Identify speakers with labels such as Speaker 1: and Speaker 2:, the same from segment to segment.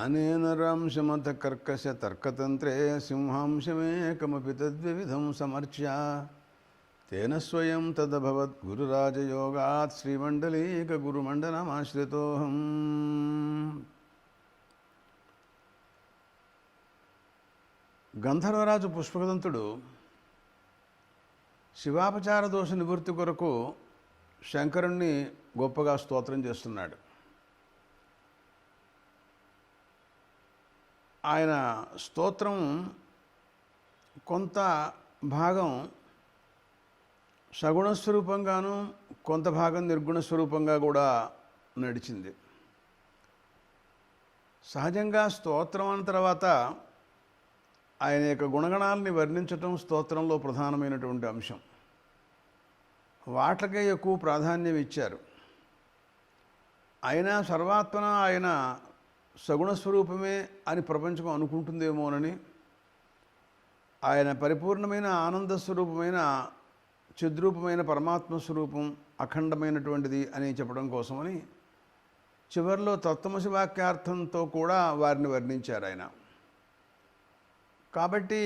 Speaker 1: జ్ఞానేన రాంశమత కర్కశ తర్కతంత్రే సింహాంశమేకమపి తద్వివిధం సమర్చ్య తేన స్వయం తదభవత్ గురురాజయోగాత్ శ్రీమండలీక గురుమండలమాశ్రితోహం. గంధర్వరాజు పుష్పదంతుడు శివాపచార దోష నివృత్తి కొరకు శంకరుణ్ణి గొప్పగా స్తోత్రం చేస్తున్నాడు. ఆయన స్తోత్రం కొంత భాగం సగుణ స్వరూపంగాను కొంత భాగం నిర్గుణ స్వరూపంగా కూడా నడిచింది. సహజంగా స్తోత్రం అన్న తర్వాత ఆయన యొక్క గుణగణాలని వర్ణించటం స్తోత్రంలో ప్రధానమైనటువంటి అంశం. వాటికే ఎక్కువ ప్రాధాన్యం ఇచ్చారు. అయినా సర్వాత్మన ఆయన సగుణ స్వరూపమే అని ప్రపంచం అనుకుంటుందేమోనని, ఆయన పరిపూర్ణమైన ఆనంద స్వరూపమైన చిద్రూపమైన పరమాత్మ స్వరూపం అఖండమైనటువంటిది అని చెప్పడం కోసమని చివరిలో తత్వమసి వాక్యార్థంతో కూడా వారిని వర్ణించారు ఆయన. కాబట్టి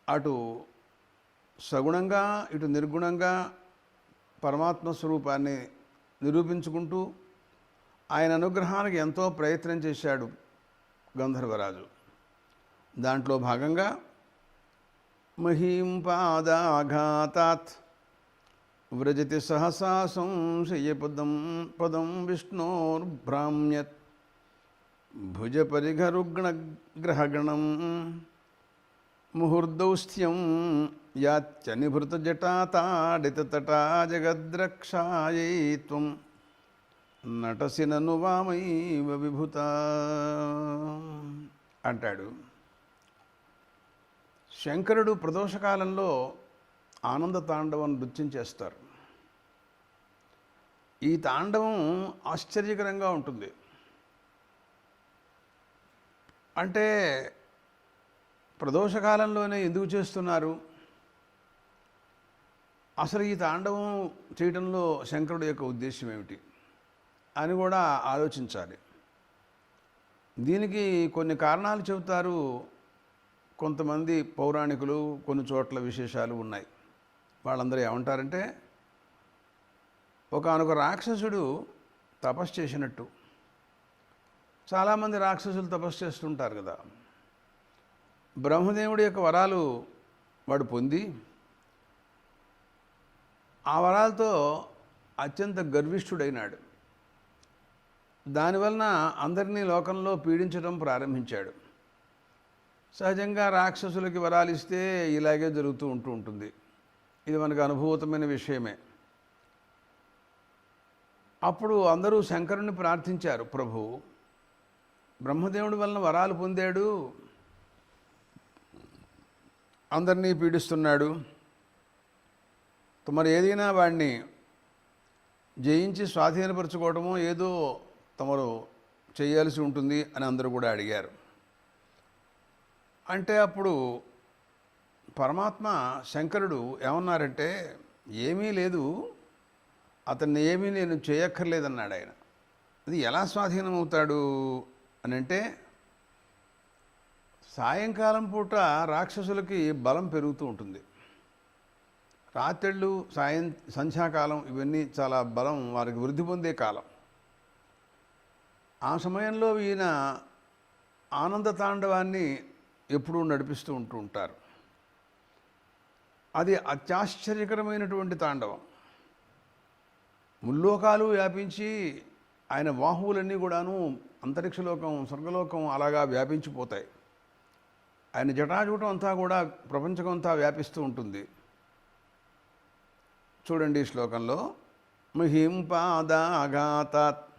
Speaker 1: అటు సగుణంగా ఇటు నిర్గుణంగా పరమాత్మ స్వరూపాన్ని నిరూపించుకుంటూ ఆయన అనుగ్రహానికి ఎంతో ప్రయత్నం చేశాడు గంధర్వరాజు. దాంట్లో భాగంగా మహీం పాదాఘాతాత్ వ్రజతి సహసా సంశయపదం పదం విష్ణోర్భ్రామ్యత్ భుజ పరిఘరుగ్ణగ్రహగణం ముహుర్దౌస్థ్యం యాత్యనిభృత జటాతాడితటా జగద్రక్షాయై త్వం నటసినను వామైవ విభుత అంటాడు. శంకరుడు ప్రదోషకాలంలో ఆనంద తాండవం నృత్యం చేస్తారు. ఈ తాండవం ఆశ్చర్యకరంగా ఉంటుంది. అంటే ప్రదోషకాలంలోనే ఎందుకు చేస్తున్నారు, అసలు ఈ తాండవం చేయడంలో శంకరుడు యొక్క ఉద్దేశం ఏమిటి అని కూడా ఆలోచించాలి. దీనికి కొన్ని కారణాలు చెబుతారు కొంతమంది పౌరాణికులు. కొన్ని చోట్ల విశేషాలు ఉన్నాయి. వాళ్ళందరూ ఏమంటారంటే, ఒకానొక రాక్షసుడు తపస్సు చేసినట్టు. చాలామంది రాక్షసులు తపస్సు చేస్తుంటారు కదా. బ్రహ్మదేవుడి యొక్క వరాలు వాడు పొంది ఆ వరాలతో అత్యంత గర్విష్ఠుడైనాడు. దానివలన అందరినీ లోకంలో పీడించడం ప్రారంభించాడు. సహజంగా రాక్షసులకి వరాలు ఇస్తే ఇలాగే జరుగుతూ ఉంటుంది. ఇది మనకు అనుభూతమైన విషయమే. అప్పుడు అందరూ శంకరుని ప్రార్థించారు, ప్రభు బ్రహ్మదేవుడి వలన వరాలు పొందాడు, అందరినీ పీడిస్తున్నాడు, మరి ఏదైనా వాడిని జయించి స్వాధీనపరచుకోవడమో ఏదో తమరు చేయాల్సి ఉంటుంది అని అందరూ కూడా అడిగారు. అంటే అప్పుడు పరమాత్మ శంకరుడు ఏమన్నారంటే, ఏమీ లేదు, అతన్ని ఏమీ నేను చేయక్కర్లేదన్నాడు ఆయన. అది ఎలా స్వాధీనం అవుతాడు అని అంటే, సాయంకాలం పూట రాక్షసులకి బలం పెరుగుతూ ఉంటుంది. రాత్రిళ్ళు సంధ్యాకాలం ఇవన్నీ చాలా బలం వారికి వృద్ధి పొందే కాలం. ఆ సమయంలో ఈయన ఆనంద తాండవాన్ని ఎప్పుడూ నడిపిస్తూ ఉంటారు. అది అత్యాశ్చర్యకరమైనటువంటి తాండవం. ముల్లోకాలు వ్యాపించి ఆయన బాహువులన్నీ కూడాను అంతరిక్షలోకం స్వర్గలోకం అలాగా వ్యాపించిపోతాయి. ఆయన జటాజూటం అంతా కూడా ప్రపంచం అంతా వ్యాపిస్తూ ఉంటుంది. చూడండి ఈ శ్లోకంలో, మహిం పాదాఘాతాత్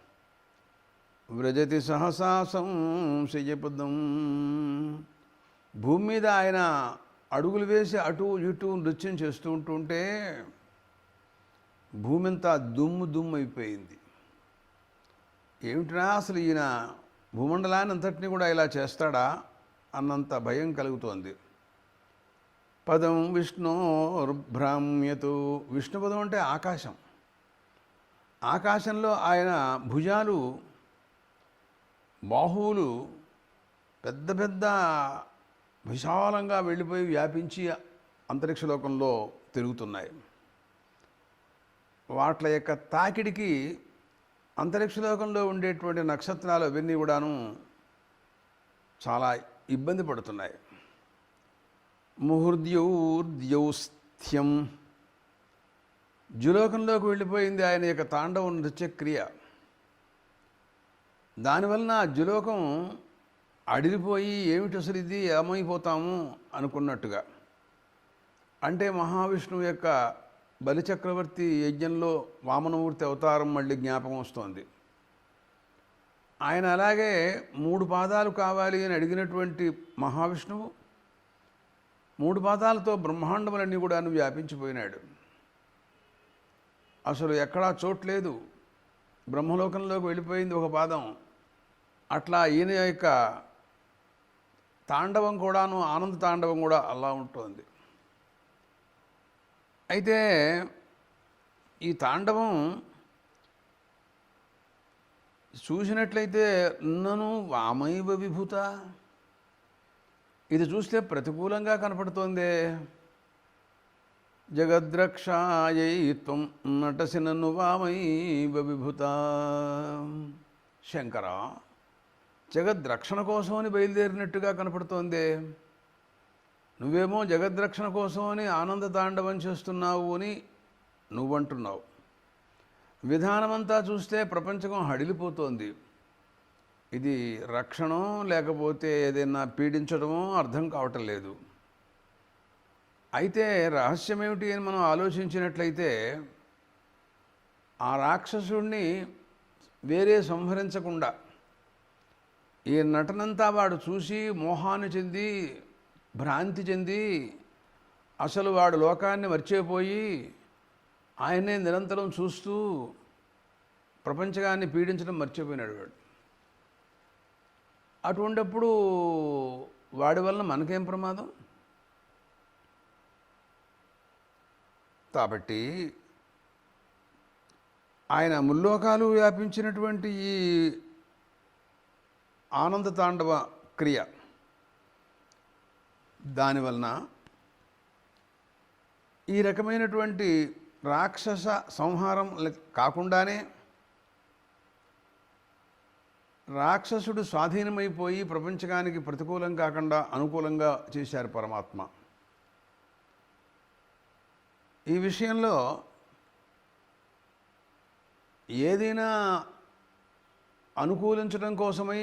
Speaker 1: వ్రజతి సహసా సంశయపదం. భూమి మీద ఆయన అడుగులు వేసి అటు ఇటు నృత్యం చేస్తూ ఉంటుంటే భూమి అంతా దుమ్ము అయిపోయింది. ఏమిట్రా అసలు ఈయన భూమండలాన్ని అంతటినీ కూడా ఇలా చేస్తాడా అన్నంత భయం కలుగుతోంది. పదం విష్ణోర్భ్రామ్యతు. విష్ణుపదం అంటే ఆకాశం. ఆకాశంలో ఆయన భుజాలు బాహువులు పెద్ద పెద్ద విశాలంగా వెళ్ళిపోయి వ్యాపించి అంతరిక్ష లోకంలో తిరుగుతున్నాయి. వాటి యొక్క తాకిడికి అంతరిక్ష లోకంలో ఉండేటువంటి నక్షత్రాలు అవన్నీ కూడాను చాలా ఇబ్బంది పడుతున్నాయి. ముహుర్ద్యౌర్ద్యౌస్థ్యం ద్యులోకంలోకి వెళ్ళిపోయింది ఆయన యొక్క తాండవ నృత్యక్రియ. దానివలన ఆ ద్యులోకం అడిగిపోయి ఏమిటి అసలు ఇది ఏమైపోతాము అనుకున్నట్టుగా. అంటే మహావిష్ణువు యొక్క బలిచక్రవర్తి యజ్ఞంలో వామనమూర్తి అవతారం మళ్ళీ జ్ఞాపకం వస్తోంది. ఆయన అలాగే 3 పాదాలు కావాలి అని అడిగినటువంటి మహావిష్ణువు 3 పాదాలతో బ్రహ్మాండములన్నీ కూడా వ్యాపించిపోయినాడు. అసలు ఎక్కడా చోట్లేదు, బ్రహ్మలోకంలోకి వెళ్ళిపోయింది ఒక పాదం. అట్లా ఈయన యొక్క తాండవం కూడాను, ఆనంద తాండవం కూడా అలా ఉంటుంది. అయితే ఈ తాండవం చూసినట్లయితే నన్ను వామైవ విభూత, ఇది చూస్తే ప్రతికూలంగా కనపడుతోంది. జగద్రక్షాయై త్వం నటసి నన్ను వామైవ విభూత. శంకర, జగద్రక్షణ కోసమని బయలుదేరినట్టుగా కనపడుతోంది. నువ్వేమో జగద్రక్షణ కోసమని ఆనంద తాండవం చేస్తున్నావు అని నువ్వంటున్నావు. విధానమంతా చూస్తే ప్రపంచం హడిలిపోతోంది. ఇది రక్షణో లేకపోతే ఏదైనా పీడించడమో అర్థం కావటం లేదు. అయితే రహస్యం ఏమిటి అని మనం ఆలోచించినట్లయితే, ఆ రాక్షసుడిని వేరే సంహరించకుండా ఈ నటనంతా వాడు చూసి మోహాన్ని చెంది, భ్రాంతి చెంది, అసలు వాడు లోకాన్ని మర్చిపోయి ఆయనే నిరంతరం చూస్తూ ప్రపంచకాన్ని పీడించడం మర్చిపోయినాడు వాడు. అటువంటిప్పుడు వాడి వలన మనకేం ప్రమాదం? కాబట్టి ఆయన ముల్లోకాలు వ్యాపించినటువంటి ఈ ఆనంద తాండవ క్రియ, దానివలన ఈ రకమైనటువంటి రాక్షస సంహారం కాకుండానే రాక్షసుడు స్వాధీనమైపోయి ప్రపంచకానికి ప్రతికూలం కాకుండా అనుకూలంగా చేశారు పరమాత్మ. ఈ విషయంలో ఏదైనా అనుకూలించడం కోసమై,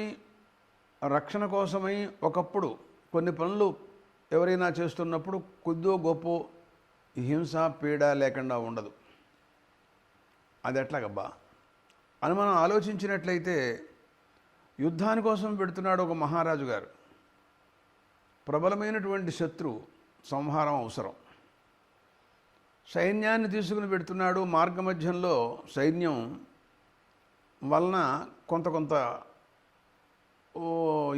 Speaker 1: రక్షణ కోసమై ఒకప్పుడు కొన్ని పనులు ఎవరైనా చేస్తున్నప్పుడు కొద్దో గొప్ప హింస పీడ లేకుండా ఉండదు. అది ఎట్లాగబ్బా అని మనం ఆలోచించినట్లయితే, యుద్ధాని కోసం పెడుతున్నాడు ఒక మహారాజు గారు. ప్రబలమైనటువంటి శత్రు సంహారం అవసరం. సైన్యాన్ని తీసుకుని పెడుతున్నాడు. మార్గమధ్యంలో సైన్యం వలన కొంత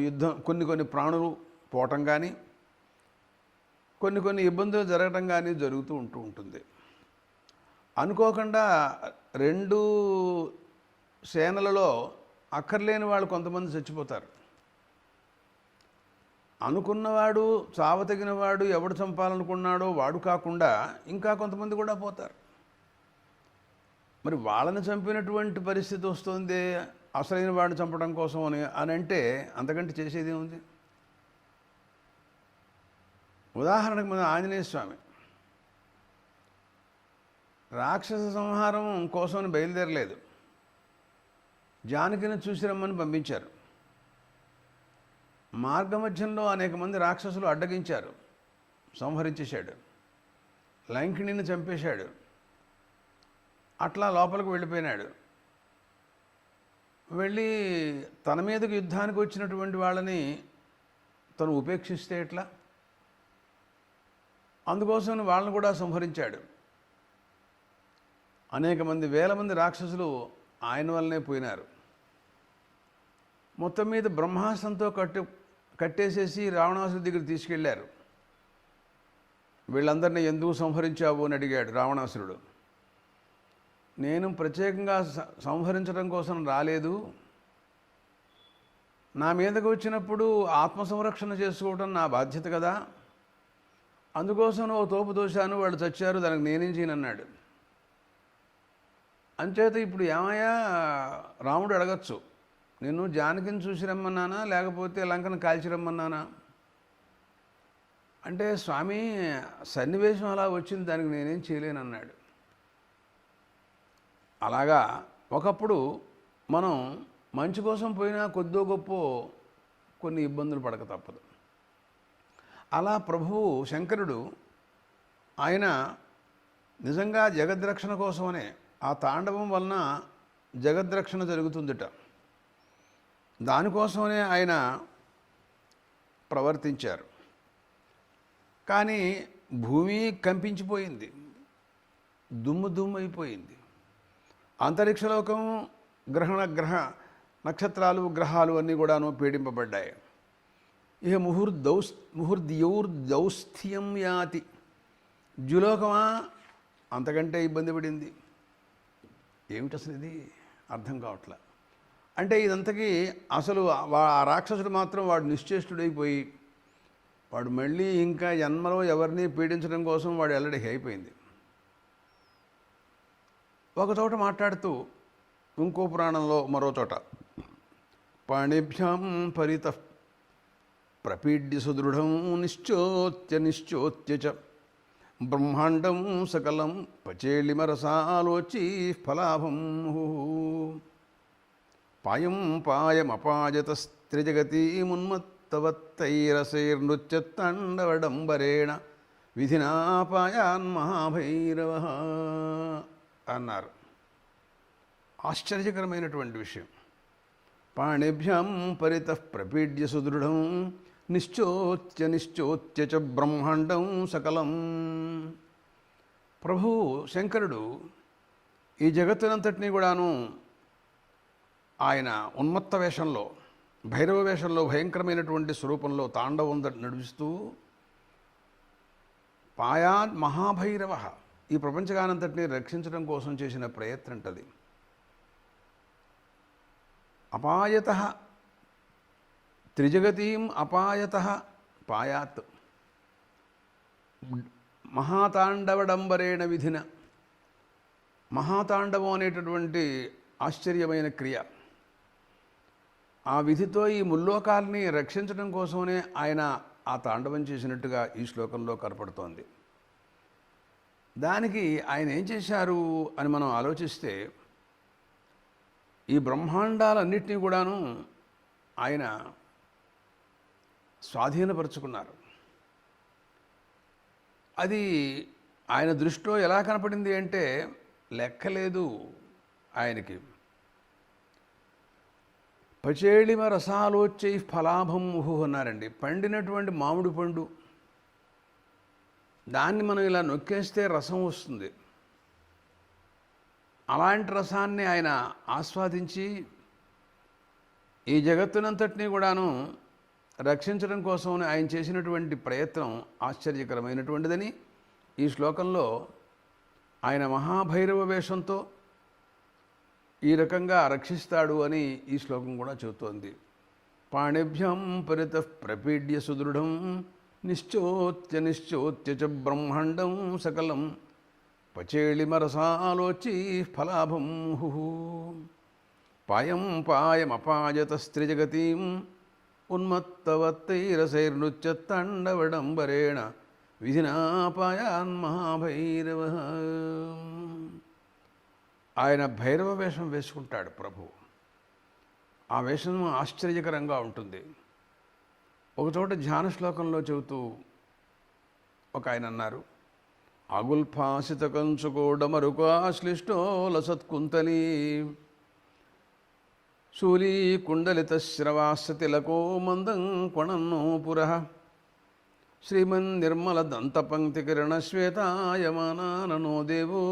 Speaker 1: యుద్ధం, కొన్ని ప్రాణులు పోవటం కానీ, కొన్ని ఇబ్బందులు జరగటం కానీ జరుగుతూ ఉంటుంది. అనుకోకుండా 2 సేనలలో అక్కర్లేని వాళ్ళు కొంతమంది చచ్చిపోతారు. అనుకున్నవాడు, చావతగినవాడు, ఎవడు చంపాలనుకున్నాడో వాడు కాకుండా ఇంకా కొంతమంది కూడా పోతారు. మరి వాళ్ళని చంపినటువంటి పరిస్థితి వస్తుంది అసలైన వాడిని చంపడం కోసం అని అంటే అంతకంటే చేసేది ఉంది? ఉదాహరణకు మన ఆంజనేయ స్వామి రాక్షస సంహారం కోసమని బయలుదేరలేదు, జానకిని చూసి రమ్మని పంపించారు. మార్గమధ్యంలో అనేక మంది రాక్షసులు అడ్డగించారు, సంహరించేశాడు. లంకిణిని చంపేశాడు. అట్లా లోపలికి వెళ్ళిపోయినాడు. వెళ్ళి తన మీదకు యుద్ధానికి వచ్చినటువంటి వాళ్ళని తను ఉపేక్షిస్తే ఎట్లా? అందుకోసం వాళ్ళని కూడా సంహరించాడు. అనేక మంది, వేల మంది రాక్షసులు ఆయన వల్లనే పోయినారు. మొత్తం మీద బ్రహ్మాస్త్రంతో కట్టేసేసి రావణాసుడి దగ్గర తీసుకెళ్లారు. వీళ్ళందరినీ ఎందుకు సంహరించావు అని అడిగాడు రావణాసురుడు. నేను ప్రత్యేకంగా సంహరించడం కోసం రాలేదు, నా మీదకు వచ్చినప్పుడు ఆత్మ సంరక్షణ చేసుకోవటం నా బాధ్యత కదా, అందుకోసం ఓ తోపు దోశాను, వాళ్ళు చచ్చారు, దానికి నేనేం చేయనన్నాడు. అంచేత ఇప్పుడు ఏమయ్యా రాముడు అడగచ్చు, నేను జానకిని చూసి రమ్మన్నానా లేకపోతే లంకను కాల్చి రమ్మన్నానా అంటే, స్వామి సన్నివేశం అలా వచ్చింది, దానికి నేనేం చేయలేనన్నాడు. అలాగా ఒకప్పుడు మనం మంచి కోసం పోయినా కొద్దో గొప్ప కొన్ని ఇబ్బందులు పడక తప్పదు. అలా ప్రభువు శంకరుడు ఆయన నిజంగా జగద్రక్షణ కోసమనే, ఆ తాండవం వలన జగద్రక్షణ జరుగుతుందిట, దానికోసమనే ఆయన ప్రవర్తించారు. కానీ భూమి కంపించిపోయింది, దుమ్ము దుమ్ము అయిపోయింది, అంతరిక్షలోకం గ్రహ నక్షత్రాలు గ్రహాలు అన్నీ కూడాను పీడింపబడ్డాయి. ఇక ముహుర్దౌస్థ్యం యాతి, ద్యులోకమా అంతకంటే ఇబ్బంది పడింది. ఏమిటి అసలు ఇది అర్థం కావట్లా. అంటే ఇదంతకీ అసలు ఆ రాక్షసుడు మాత్రం వాడు నిశ్చేష్టుడైపోయి వాడు మళ్ళీ ఇంకా జన్మలో ఎవరిని పీడించడం కోసం వాడు ఎల్లడి అయిపోయింది. ఒకచోట మాట్లాడుతూ ఇంకో పురాణంలో మరో చోట పాణిభ్యాం పరితః ప్రపీడ్య సుదృఢం నిశ్చోత్య చ బ్రహ్మాండం సకలం పచేళిమరసాలోచి ఫలాభం పాయం పాయమపాయతస్త్రిజగతీమున్మత్తవత్తైరసైర్నృత్యత్తాండవడంబరేణ విధినా పాయాన్మహాభైరవ అన్నారు. ఆశ్చర్యకరమైనటువంటి విషయం. పాణిభ్యాం పరితః ప్రపీడ్య సుదృఢం నిశ్చోత్య చ బ్రహ్మాండం సకలం. ప్రభువు శంకరుడు ఈ జగత్తునంతటినీ కూడాను ఆయన ఉన్మత్త వేషంలో, భైరవ వేషంలో, భయంకరమైనటువంటి స్వరూపంలో తాండవం నడిపిస్తూ పాయాన్ మహాభైరవ, ఈ ప్రపంచగానంతటినీ రక్షించడం కోసం చేసిన ప్రయత్నం అంటది. అపాయత త్రిజగతీం అపాయత పాయాత్ మహాతాండవడంబరేణ విధిన. మహాతాండవం అనేటటువంటి ఆశ్చర్యమైన క్రియ, ఆ విధితో ఈ ముల్లోకాల్ని రక్షించడం కోసమే ఆయన ఆ తాండవం చేసినట్టుగా ఈ శ్లోకంలో కనపడుతోంది. దానికి ఆయన ఏం చేశారు అని మనం ఆలోచిస్తే, ఈ బ్రహ్మాండాలన్నింటినీ కూడాను ఆయన స్వాధీనపరుచుకున్నారు. అది ఆయన దృష్టిలో ఎలా కనపడింది అంటే లెక్కలేదు ఆయనకి. పచేళిమ రసాలోచ్చై ఫలాభం ముహు అన్నారండి. పండినటువంటి మామిడి పండు, దాన్ని మనం ఇలా నొక్కేస్తే రసం వస్తుంది. అలాంటి రసాన్ని ఆయన ఆస్వాదించి ఈ జగత్తునంతటినీ కూడాను రక్షించడం కోసం ఆయన చేసినటువంటి ప్రయత్నం ఆశ్చర్యకరమైనటువంటిదని ఈ శ్లోకంలో ఆయన మహాభైరవ వేషంతో ఈ రకంగా రక్షిస్తాడు అని ఈ శ్లోకం కూడా చెబుతోంది. పాణిభ్యం పరితః ప్రపీడ్య సుదృఢం నిశ్చోత్య చ బ్రహ్మాండం సకలం పచేళిమరసాలోచి ఫలాభం పాయం పాయమపాయతస్త్రిజగతీం ఉన్మత్తవత్తైరసైర్నృత్యత్తాండవడంబరేణ విధినా పాయాన్మహాభైరవ. ఆయన భైరవ వేషం వేసుకుంటాడు ప్రభు. ఆ వేషం ఆశ్చర్యకరంగా ఉంటుంది. ఒకచోట ధ్యాన శ్లోకంలో చెబుతూ ఒక ఆయన అన్నారు, ఆగుల్ఫాసిత కంచుకోడమరుకాశ్లిష్టో లసత్కుంతలీ శూలీ కుండలిత శ్రవాసతిలకో మందం కొణన్నో పురః శ్రీమన్నిర్మల దంతపంక్తికిరణ శ్వేతాయమానో దేవో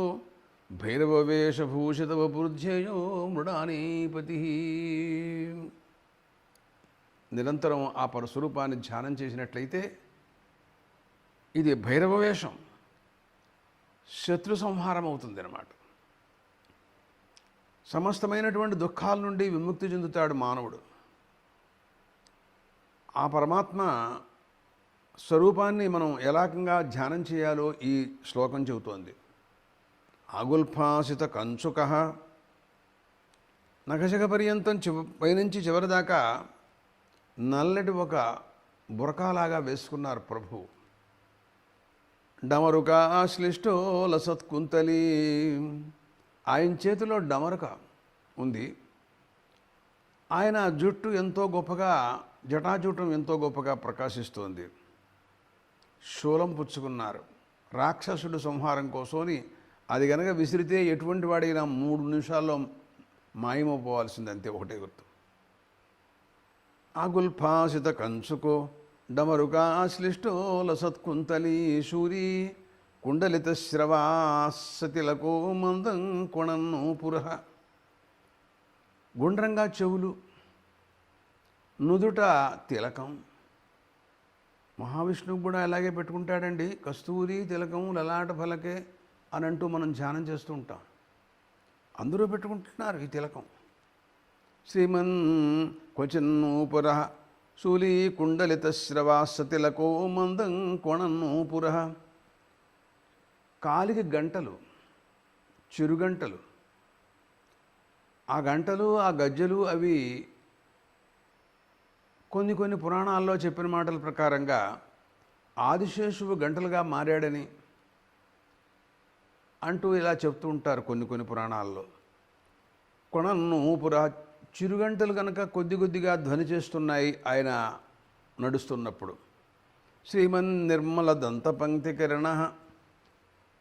Speaker 1: భైరవవేషభూషిత వపుర్ధ్యయో మృడానీపతి. నిరంతరం ఆ పరస్వరూపాన్ని ధ్యానం చేసినట్లయితే ఇది భైరవ వేషం, శత్రు సంహారం అవుతుంది అన్నమాట. సమస్తమైనటువంటి దుఃఖాల నుండి విముక్తి చెందుతాడు మానవుడు. ఆ పరమాత్మ స్వరూపాన్ని మనం ఎలాగంగా ధ్యానం చేయాలో ఈ శ్లోకం చెబుతోంది. ఆగుల్ఫాసిత కంచుక నఖశక పర్యంతం పైనుంచి చివరి దాకా నల్లటి ఒక బురకాలాగా వేసుకున్నారు ప్రభు. డమరుక శ్లిష్టో లసత్కుంతలి, ఆయన చేతిలో డమరుక ఉంది. ఆయన జుట్టు ఎంతో గొప్పగా, జటాజూటం ఎంతో గొప్పగా ప్రకాశిస్తోంది. శూలం పుచ్చుకున్నారు. రాక్షసుడు సంహారం కోసమని అది గనక విసిరితే ఎటువంటి వాడైనా 3 నిమిషాల్లో మాయమైపోవాల్సింది, అంతే, ఒకటే గుర్తు. ఆగుల్ఫాసిత కంచుకో డమరుకా శ్లిష్టో లసత్కుంతలి శూరీ కుండలిత శ్రవాసతిలకో మందం కొణన్ను పురః. గుండ్రంగా చెవులు, నుదుట తిలకం. మహావిష్ణువు కూడా అలాగే పెట్టుకుంటాడండి. కస్తూరి తిలకం లలాట ఫలకే అని అంటూ మనం ధ్యానం చేస్తూ ఉంటాం. అందరూ పెట్టుకుంటున్నారు ఈ తిలకం. శ్రీమన్ క్వచిన్నూపుర శూలీ కుండలిత శ్రవాస తిలకో మందం కొణన్నూపుర. కాలికి గంటలు, చిరుగంటలు. ఆ గంటలు, ఆ గజ్జలు అవి కొన్ని పురాణాల్లో చెప్పిన మాటల ప్రకారంగా ఆదిశేషువు గంటలుగా మారాడని అంటూ ఇలా చెప్తూ ఉంటారు కొన్ని పురాణాల్లో. కొణన్నూపుర, చిరుగంటలు కనుక కొద్దిగా ధ్వని చేస్తున్నాయి ఆయన నడుస్తున్నప్పుడు. శ్రీమన్ నిర్మల దంతపంక్తి కిరణ,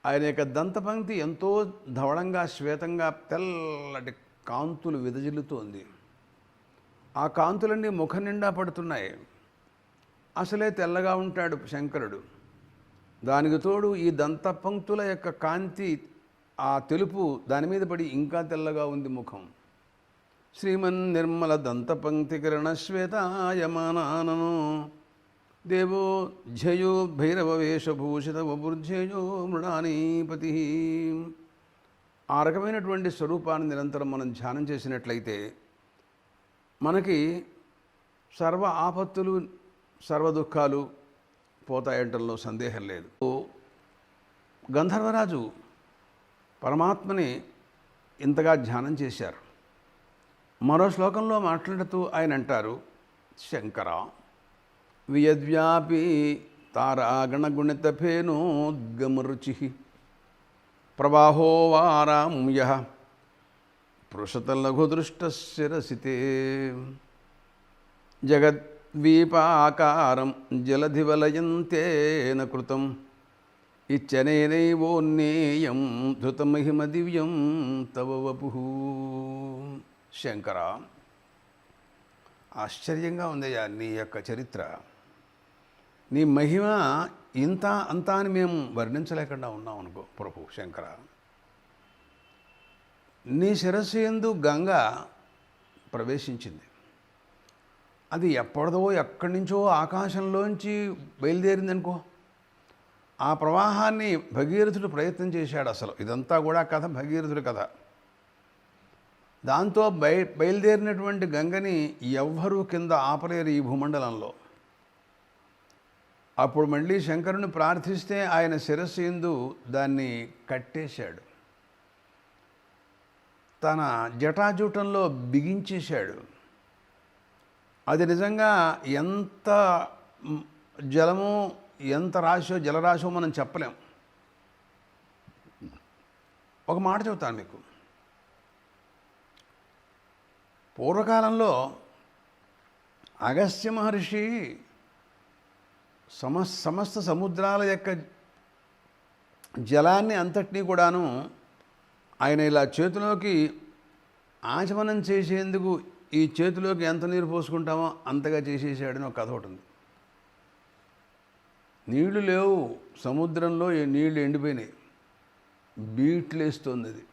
Speaker 1: ఆయన యొక్క దంతపంక్తి ఎంతో ధవళంగా, శ్వేతంగా, తెల్లటి కాంతులు విదజిల్లుతోంది. ఆ కాంతులన్నీ ముఖం నిండా పడుతున్నాయి. అసలే తెల్లగా ఉంటాడు శంకరుడు. దానికి తోడు ఈ దంతపంక్తుల యొక్క కాంతి, ఆ తెలుపు దాని మీద పడి ఇంకా తెల్లగా ఉంది ముఖం. శ్రీమన్ నిర్మల దంతపంక్తి కిరణ శ్వేతాయమానానను దేవో ధ్యయో భైరవ వేషభూషిత వబుర్ధ్యయో మృడానీపతి. ఆ రకమైనటువంటి స్వరూపాన్ని నిరంతరం మనం ధ్యానం చేసినట్లయితే మనకి సర్వ ఆపత్తులు, సర్వ దుఃఖాలు పోతాయంటంలో సందేహం లేదు. గంధర్వరాజు పరమాత్మని ఇంతగా ధ్యానం చేశారు. మరో శ్లోకంలో మాట్లాడుతూ ఆయన అంటారు, శంకర వియద్వ్యాపి తారాగణగుణిత ఫేనోద్గమరుచి ప్రవాహో వారాముయ పృషతలఘుదృష్టశిరసితే జగద్వీపాకారం జలధివలయంతేన కృతం ఇచ్చనేనైవోన్నేయం ధృతమహిమ దివ్యం తవ వపుః. శంకర, ఆశ్చర్యంగా ఉందయ్యా నీ యొక్క చరిత్ర. నీ మహిమ ఇంత అంతా అని మేము వర్ణించలేకుండా ఉన్నాం అనుకో ప్రభు శంకర. నీ శిరస్సు యందు గంగ ప్రవేశించింది. అది ఎప్పటిదో ఎక్కడి నుంచో ఆకాశంలోంచి బయలుదేరిందనుకో. ఆ ప్రవాహాన్ని భగీరథుడు ప్రయత్నం చేశాడు. అసలు ఇదంతా కూడా కథ, భగీరథుడి కథ. దాంతో బయలుదేరినటువంటి గంగని ఎవ్వరూ కింద ఆపలేరు ఈ భూమండలంలో. అప్పుడు మళ్ళీ శంకరుని ప్రార్థిస్తే ఆయన శిరస్సు యందు దాన్ని కట్టేశాడు. తన జటాజూటంలో బిగించేశాడు. అది నిజంగా ఎంత జలమో, ఎంత రాశో, జలరాశో మనం చెప్పలేం. ఒక మాట చెబుతాను మీకు. పూర్వకాలంలో అగస్త్య మహర్షి సమస్త సముద్రాల యొక్క జలాన్ని అంతటినీ కూడాను ఆయన ఇలా చేతిలోకి ఆచమనం చేసేందుకు ఈ చేతిలోకి ఎంత నీరు పోసుకుంటామో అంతగా చేసేసాడని ఒక కథ ఒకటి ఉంది. నీళ్లు లేవు సముద్రంలో, నీళ్లు ఎండిపోయినాయి, బీట్లేస్తుంది అది.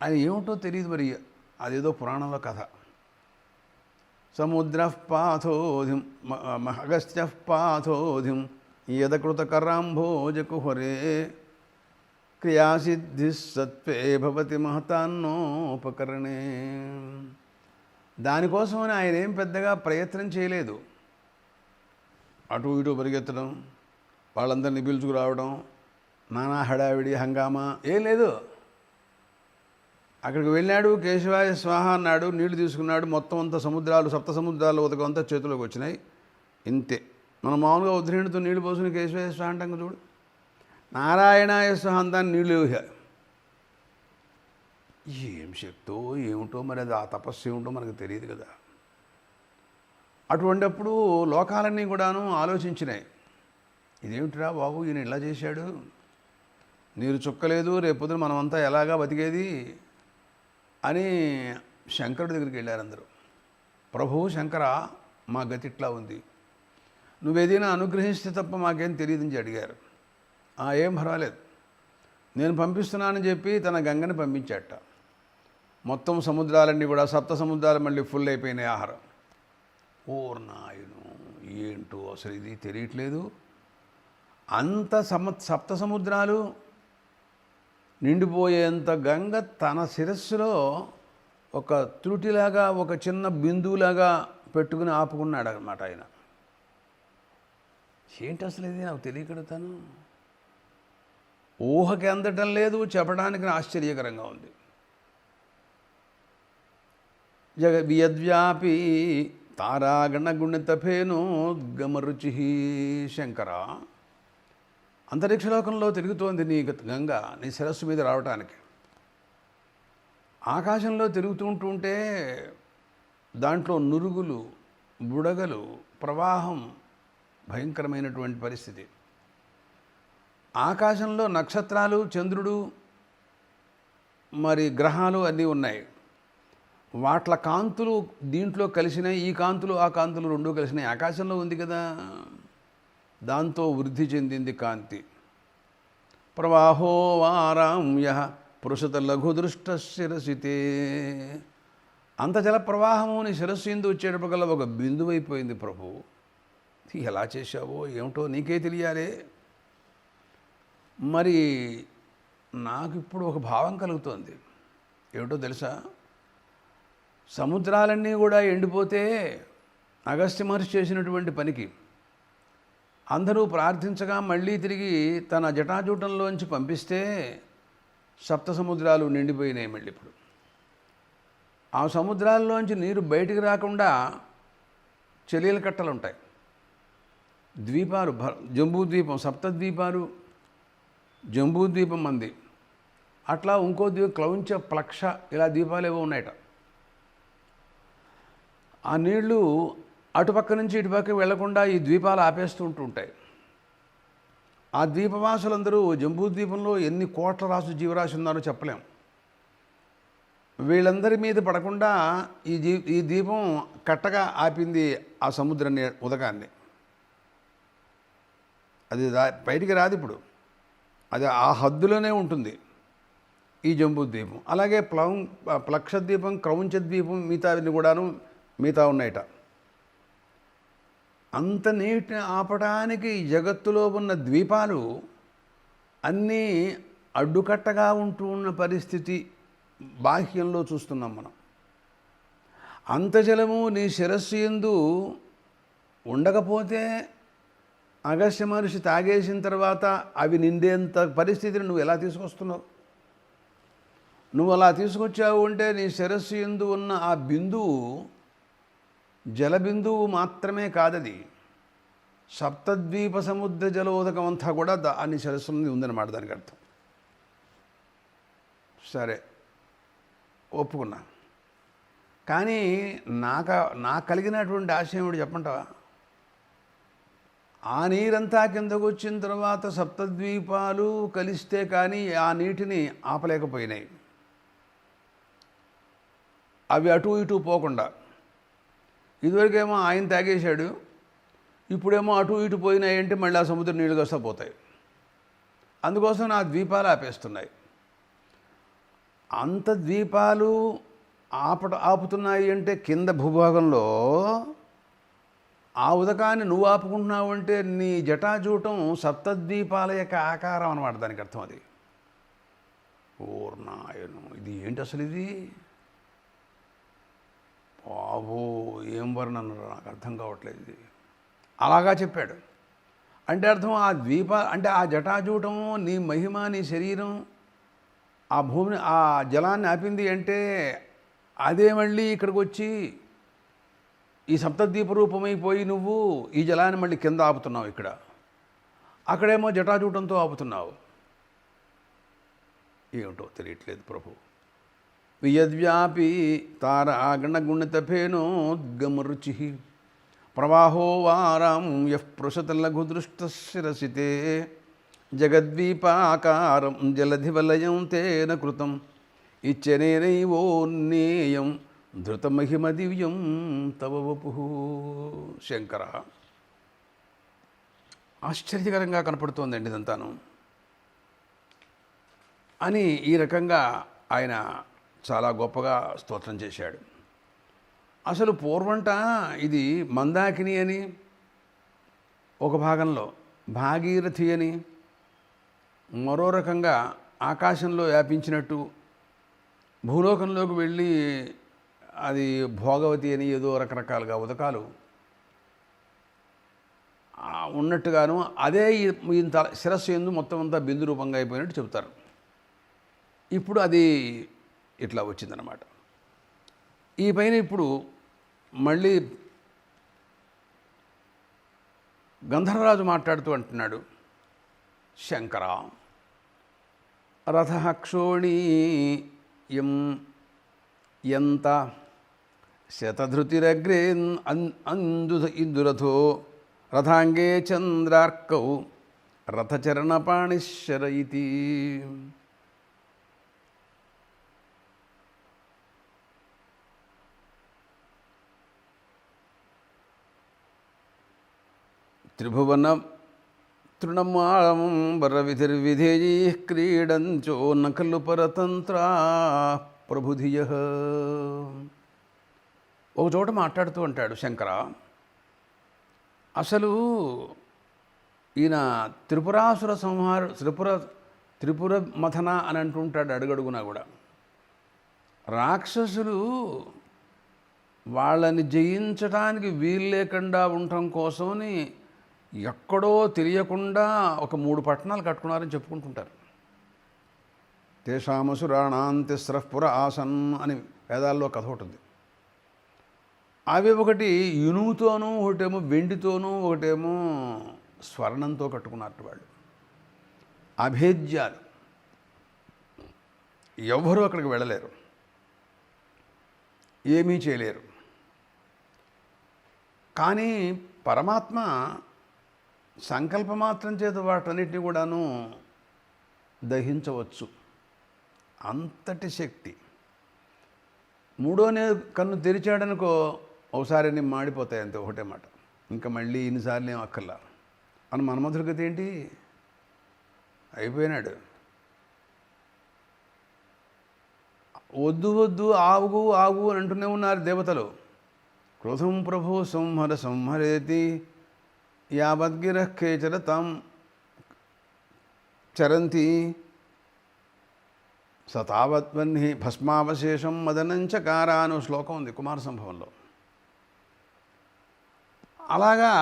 Speaker 1: అది ఏమిటో తెలియదు మరి, అదేదో పురాణంలో కథ. సముద్ర పాథోధిం అగస్త్య పాథోధిం యదకృతకరాంభోజకుహరే క్రియాసిద్ధి సత్వే భవతి మహతాన్నోపకరణే. దానికోసమని ఆయన ఏం పెద్దగా ప్రయత్నం చేయలేదు. అటు ఇటు పరిగెత్తడం, వాళ్ళందరినీ పిలుచుకురావడం, నానా హడావిడి హంగామా ఏం లేదు. అక్కడికి వెళ్ళాడు, కేశవాయ స్వాహ అన్నాడు, నీళ్లు తీసుకున్నాడు. మొత్తం అంతా సముద్రాలు, సప్త సముద్రాలు ఉదకం అంతా చేతిలోకి వచ్చినాయి. ఇంతే. మనం మామూలుగా ఉద్ధరణితో నీళ్లు పోసుకుని కేశవాయ స్వాహ అంటాం చూడు, నారాయణాయ స్వాహ అంతా నీళ్ళు ఏం శక్తో ఏమిటో మరి, అది ఆ తపస్సు ఏమిటో మనకు తెలియదు కదా. అటువంటిప్పుడు లోకాలన్నీ కూడాను ఆలోచించినాయి, ఇదేమిటిరా బాబు ఈయన ఇలా చేశాడు, నీరు చుక్కలేదు, రేపొద్దున మనమంతా ఎలాగా బతికేది అని శంకరుడి దగ్గరికి వెళ్ళారు అందరూ. ప్రభు శంకర, మా గతి ఇట్లా ఉంది, నువ్వేదైనా అనుగ్రహిస్తే తప్ప మాకేం తెలియదని అడిగారు. ఏం పర్వాలేదు, నేను పంపిస్తున్నానని చెప్పి తన గంగని పంపించాట. మొత్తం సముద్రాలన్నీ కూడా, సప్త సముద్రాలు మళ్ళీ ఫుల్ అయిపోయినాయి ఆహారం. నాయను ఏంటో అసలు ఇది తెలియట్లేదు. అంత సప్త సముద్రాలు నిండిపోయేంత గంగ తన శిరస్సులో ఒక త్రుటిలాగా, ఒక చిన్న బిందువులాగా పెట్టుకుని ఆపుకున్నాడు అన్నమాట ఆయన. ఏంటి అసలు ఇది నాకు తెలియకడతాను, ఊహకి అందటం లేదు, చెప్పడానికి ఆశ్చర్యకరంగా ఉంది. జగద్వ్యాపీ తారాగణ గుణితఫేనోద్గమరుచి శంకర, అంతరిక్షలోకంలో తిరుగుతోంది నీ గంగ నీ శిరస్సు మీద రావటానికి. ఆకాశంలో తిరుగుతుంటుంటే దాంట్లో నురుగులు, బుడగలు, ప్రవాహం, భయంకరమైనటువంటి పరిస్థితి. ఆకాశంలో నక్షత్రాలు, చంద్రుడు, మరి గ్రహాలు అన్నీ ఉన్నాయి. వాట్ల కాంతులు దీంట్లో కలిసినాయి, ఈ కాంతులు ఆ కాంతులు రెండూ కలిసినాయి. ఆకాశంలో ఉంది కదా, దాంతో వృద్ధి చెందింది కాంతి. ప్రవాహో వారాంయ పురుషత లఘుదృష్ట శిరసితే, అంత జల ప్రవాహము నీ శిరస్సు ఎందు వచ్చేటప్పటికల్లా ఒక బిందువు అయిపోయింది. ప్రభు ఎలా చేశావో ఏమిటో నీకే తెలియాలే. మరి నాకు ఇప్పుడు ఒక భావం కలుగుతోంది, ఏమిటో తెలుసా, సముద్రాలన్నీ కూడా ఎండిపోతే అగస్త్య మహర్షి చేసినటువంటి పనికి అందరూ ప్రార్థించగా మళ్ళీ తిరిగి తన జటాజూటంలోంచి పంపిస్తే సప్త సముద్రాలు నిండిపోయినాయి. మళ్ళీ ఇప్పుడు ఆ సముద్రాల్లోంచి నీరు బయటికి రాకుండా చర్యల కట్టలు ఉంటాయి, ద్వీపాలు, జంబూద్వీపం, సప్తద్వీపాలు, జంబూద్వీపం మంది, అట్లా ఇంకో ద్వీపం క్లౌంచ, ప్లక్ష, ఇలా ద్వీపాలు ఏవో ఉన్నాయట. ఆ నీళ్లు అటుపక్క నుంచి ఇటుపక్క వెళ్లకుండా ఈ ద్వీపాలు ఆపేస్తూ ఉంటుంటాయి. ఆ ద్వీపవాసులందరూ, జంబూద్వీపంలో ఎన్ని కోట్ల జీవరాశి ఉన్నారో చెప్పలేం, వీళ్ళందరి మీద పడకుండా ఈ ద్వీపం కట్టగా ఆపింది ఆ సముద్ర ఉదకాన్ని. అది బయటికి రాదు ఇప్పుడు, అది ఆ హద్దులోనే ఉంటుంది ఈ జంబూద్వీపం. అలాగే ప్లక్షద్వీపం, క్రౌంచ ద్వీపం, మిగతావన్నీ కూడాను మిగతా ఉన్నాయట. అంత నీటిని ఆపడానికి జగత్తులో ఉన్న ద్వీపాలు అన్నీ అడ్డుకట్టగా ఉంటూ ఉన్న పరిస్థితి బాహ్యంలో చూస్తున్నాం మనం. అంత జలము నీ శిరస్సు యందు ఉండకపోతే అగస్త్య మహర్షి తాగేసిన తర్వాత అవి నిండేంత పరిస్థితిని నువ్వు ఎలా తీసుకొస్తున్నావు? నువ్వు అలా తీసుకొచ్చావు అంటే నీ శిరస్సు యందు ఉన్న ఆ బిందువు జలబిందువు మాత్రమే కాదది, సప్తద్వీప సముద్ర జలోదకం అంతా కూడా అన్ని శిరస్సు నుండి ఉందన్నమాట దానికి అర్థం. సరే, ఒప్పుకున్నా. కానీ నాకు కలిగినటువంటి ఆశయం ఏమిటి చెప్పంటావా? ఆ నీరంతా కిందకు వచ్చిన తర్వాత సప్తద్వీపాలు కలిస్తే కానీ ఆ నీటిని ఆపలేకపోయినాయి. అవి అటు ఇటు పోకుండా. ఇదివరకేమో ఆయన తాగేశాడు, ఇప్పుడేమో అటు ఇటు పోయినాయంటే మళ్ళీ ఆ సముద్రం నీళ్ళు వస్తా పోతాయి. అందుకోసం ఆ ద్వీపాలు ఆపేస్తున్నాయి. అంత ద్వీపాలు ఆపుతున్నాయి అంటే కింద భూభాగంలో ఆ ఉదకాన్ని నువ్వు ఆపుకుంటున్నావు అంటే నీ జటాజూటం సప్తద్వీపాల యొక్క ఆకారం అన్నమాట దానికి అర్థం. అది ఓర్నాయను, ఇది ఏంటి అసలు? ఇది అబ్బో ఏం వర్ణన నాకు అర్థం కావట్లేదు ఇది. అలాగా చెప్పాడు. అంటే అర్థం ఆ ద్వీప అంటే ఆ జటాజూటం నీ మహిమ నీ శరీరం ఆ భూమిని ఆ జలాన్ని ఆపింది అంటే అదే మళ్ళీ ఇక్కడికి వచ్చి ఈ సప్తద్వీప రూపమైపోయి నువ్వు ఈ జలాన్ని మళ్ళీ కింద ఆపుతున్నావు ఇక్కడ, అక్కడేమో జటాజూటంతో ఆపుతున్నావు. ఏమిటో తెలియట్లేదు ప్రభు. వియద్వ్యాపీ తారాగణగుణితఫేనోద్గమరుచి ప్రవాహో వారాం యః పృషత లఘుదృష్టశిరసితే జగద్వీపాకారం జలధివలయం తేన కృతం ఇచ్చనేనైవోన్నేయం ధృతమహిమ దివ్యం తవ వపుః. శంకర, ఆశ్చర్యకరంగా కనపడుతోందండి ఇదంతాను అని ఈ రకంగా ఆయన చాలా గొప్పగా స్తోత్రం చేశాడు. అసలు పూర్వంట ఇది మందాకిని అని ఒక భాగంలో, భాగీరథి అని మరో రకంగా ఆకాశంలో వ్యాపించినట్టు, భూలోకంలోకి వెళ్ళి అది భోగవతి అని ఏదో రకరకాలుగా ఉదకాలు ఉన్నట్టుగాను, అదే ఈయన శిరస్సు ఎందు మొత్తం అంతా బిందు రూపంగా అయిపోయినట్టు చెబుతారు. ఇప్పుడు అది ఇట్లా వచ్చిందనమాట. ఈ పైన ఇప్పుడు మళ్ళీ గంధర్వరాజు మాట్లాడుతూ అంటున్నాడు, శంకర రథ క్షోణీయం ఎంత శతధృతిరగ్రే ఇందురథో రథాంగే చంద్రార్కౌ రథచరణపాణిశ్చర ఇతి. త్రిభువన తృణమాళంబరవిధిర్విధేయీ క్రీడంచో నఖలు పరతంత్రా ప్రభుధియ. ఒక చోట మాట్లాడుతూ అంటాడు శంకర, అసలు ఈయన త్రిపురాసుర త్రిపుర మథన అని అంటుంటాడు అడుగడుగునా కూడా. రాక్షసులు వాళ్ళని జయించడానికి వీలు లేకుండా ఉండటం కోసమని ఎక్కడో తెలియకుండా ఒక 3 పట్టణాలు కట్టుకున్నారని చెప్పుకుంటుంటారు. తేషామసురాణాంతిస్రః పుర ఆసన్ అని వేదాల్లో కథ ఉంటుంది. అవి ఒకటి ఇనుముతోనూ, ఒకటేమో వెండితోనూ, ఒకటేమో స్వర్ణంతో కట్టుకున్నట్టు వాళ్ళు. అభేద్యాలు, ఎవరూ అక్కడికి వెళ్ళలేరు, ఏమీ చేయలేరు. కానీ పరమాత్మ సంకల్పమాత్రం చేత వాటన్నిటిని కూడాను దహించవచ్చు, అంతటి శక్తి. మూడోనే కన్ను తెరిచాడనుకో ఒకసారి అన్నీ మాడిపోతాయి, అంతే, ఒకటే మాట. ఇంకా మళ్ళీ ఇన్నిసార్లు ఏం అక్కర్లా అని మన్మధుడి గతి ఏంటి, అయిపోయినాడు. వద్దు వద్దు ఆగు ఆగు అని అంటూనే ఉన్నారు దేవతలు. క్రోధం ప్రభు సంహర సంహరేతి యావద్గిర కేచర తాం చరంతి సతావత్వన్ని భస్మావశేషం మదనంచకార అనే శ్లోకం ఉంది కుమార సంభవంలో. అలాగా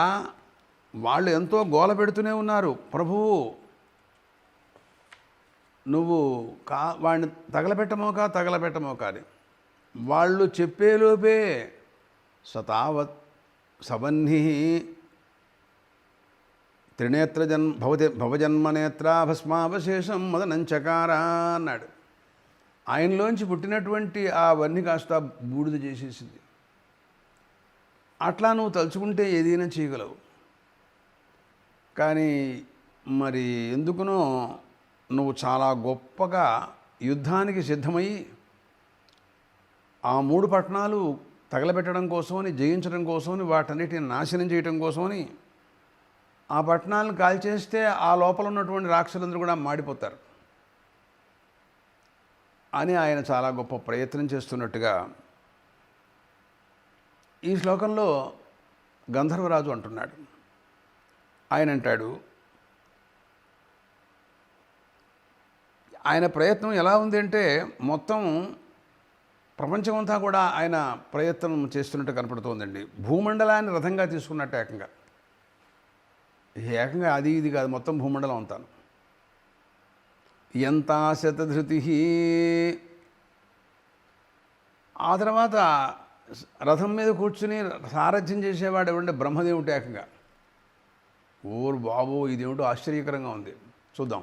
Speaker 1: వాళ్ళు ఎంతో గోల పెడుతూనే ఉన్నారు, ప్రభువు నువ్వు వాడిని తగలబెట్టమో కానీ వాళ్ళు చెప్పేలోపే సతావత్ సవహ్ని త్రినేత్ర భవజన్మనేత్ర భస్మావశేషం మదనంచకార అన్నాడు. ఆయనలోంచి పుట్టినటువంటి ఆ వన్ని కాస్త బూడిద చేసేసింది. అట్లా నువ్వు తలుచుకుంటే ఏదైనా చేయగలవు. కానీ మరి ఎందుకునో నువ్వు చాలా గొప్పగా యుద్ధానికి సిద్ధమై ఆ 3 పట్టణాలు తగలబెట్టడం కోసమని, జయించడం కోసమని, వాటన్నిటిని నాశనం చేయడం కోసమని ఆ పట్టణాలను కాల్చేస్తే ఆ లోపల ఉన్నటువంటి రాక్షసులందరూ కూడా మాడిపోతారు అని ఆయన చాలా గొప్ప ప్రయత్నం చేస్తున్నట్టుగా ఈ శ్లోకంలో గంధర్వరాజు అంటున్నాడు. ఆయన అంటాడు, ఆయన ప్రయత్నం ఎలా ఉంది అంటే మొత్తం ప్రపంచమంతా కూడా ఆయన ప్రయత్నం చేస్తున్నట్టు కనపడుతోందండి. భూమండలాన్ని రథంగా తీసుకున్నట్టు ఏకంగా. ఏకంగా అది ఇది కాదు, మొత్తం భూమండలం అంతాను. ఎంత శతధృతి. ఆ తర్వాత రథం మీద కూర్చుని సారథ్యం చేసేవాడు ఎవరంటే బ్రహ్మదేవుడు ఏకంగా. ఓరు బాబు, ఇదేమిటో ఆశ్చర్యకరంగా ఉంది, చూద్దాం.